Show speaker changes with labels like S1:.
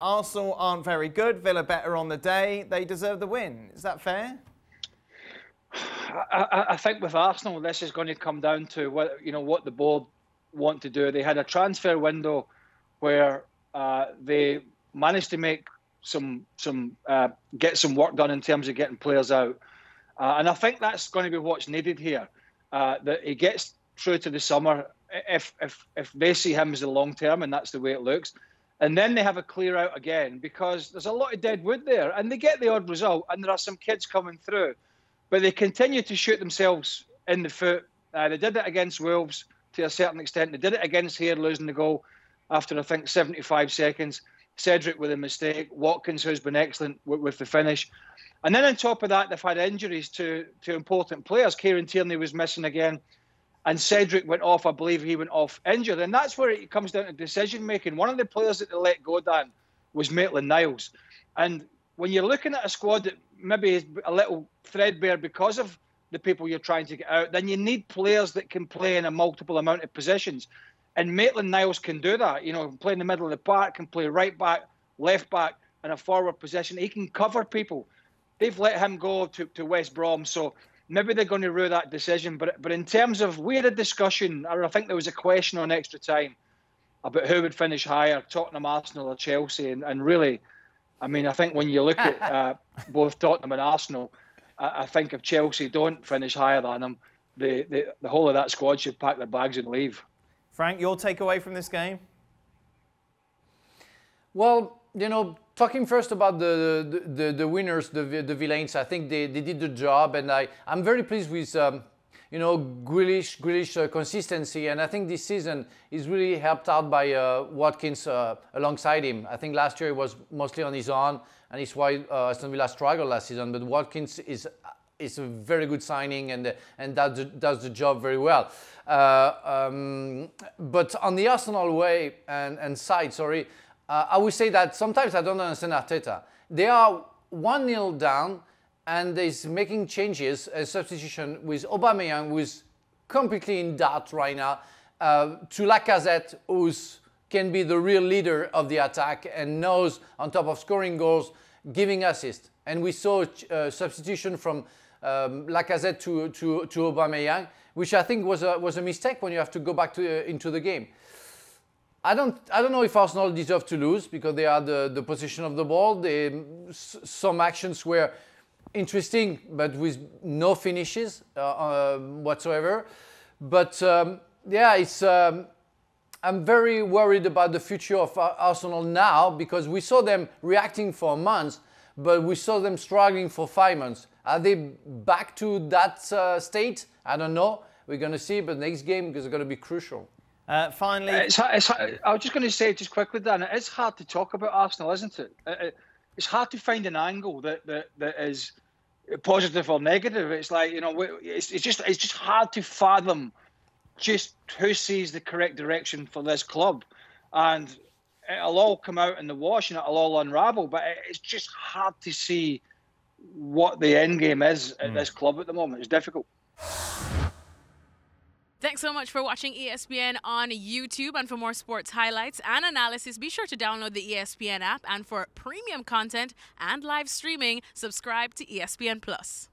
S1: Arsenal aren't very good. Villa better on the day. They deserve the win. Is that fair?
S2: I think with Arsenal, this is going to come down to what the board want to do. They had a transfer window where they managed to make get some work done in terms of getting players out, and I think that's going to be what's needed here. That he gets through to the summer if they see him as the long term, and that's the way it looks. And then they have a clear out again because there's a lot of dead wood there, and they get the odd result, and there are some kids coming through. But they continue to shoot themselves in the foot. They did it against Wolves to a certain extent. They did it against here, losing the goal after, I think, 75 seconds. Cedric with a mistake. Watkins, who's been excellent with the finish. And then on top of that, they've had injuries to important players. Kieran Tierney was missing again. And Cedric went off, I believe he went off injured. And that's where it comes down to decision-making. One of the players that they let go, Dan, was Maitland-Niles. And when you're looking at a squad that maybe is a little threadbare because of the people you're trying to get out, then you need players that can play in a multiple amount of positions. And Maitland-Niles can do that. Play in the middle of the park, can play right back, left back, and a forward position. He can cover people. They've let him go to West Brom, so maybe they're going to rue that decision. But in terms of, we had a discussion, or I think there was a question on extra time about who would finish higher, Tottenham, Arsenal or Chelsea. And really, I mean, I think when you look at both Tottenham and Arsenal, I think if Chelsea don't finish higher than them, the whole of that squad should pack their bags and leave.
S1: Frank, your takeaway from this game?
S3: Well, talking first about the winners, the villains, I think they did the job, and I'm very pleased with Grealish consistency, and I think this season is really helped out by Watkins alongside him. I think last year he was mostly on his own, and it's why Aston Villa struggled last season. But Watkins is a very good signing, and does the job very well. But on the Arsenal way and side, sorry. I would say that sometimes I don't understand Arteta. They are 1-0 down and he's making changes, a substitution with Aubameyang, who is completely in doubt right now, to Lacazette, who can be the real leader of the attack and knows, on top of scoring goals, giving assists. And we saw a substitution from Lacazette to Aubameyang, which I think was a mistake when you have to go back into the game. I don't know if Arsenal deserve to lose because they had the possession of the ball. Some actions were interesting, but with no finishes whatsoever. But yeah, I'm very worried about the future of Arsenal now because we saw them reacting for months, but we saw them struggling for 5 months. Are they back to that state? I don't know. We're going to see, but next game is going to be crucial.
S1: Finally,
S2: I was just going to say just quickly, Dan, it's hard to talk about Arsenal, isn't it? It's hard to find an angle that is positive or negative. It's like, it's just hard to fathom just who sees the correct direction for this club, and it'll all come out in the wash and it'll all unravel. But it's just hard to see what the end game is at this club at the moment. It's difficult.
S4: Thanks so much for watching ESPN on YouTube. And for more sports highlights and analysis, be sure to download the ESPN app. And for premium content and live streaming, subscribe to ESPN+.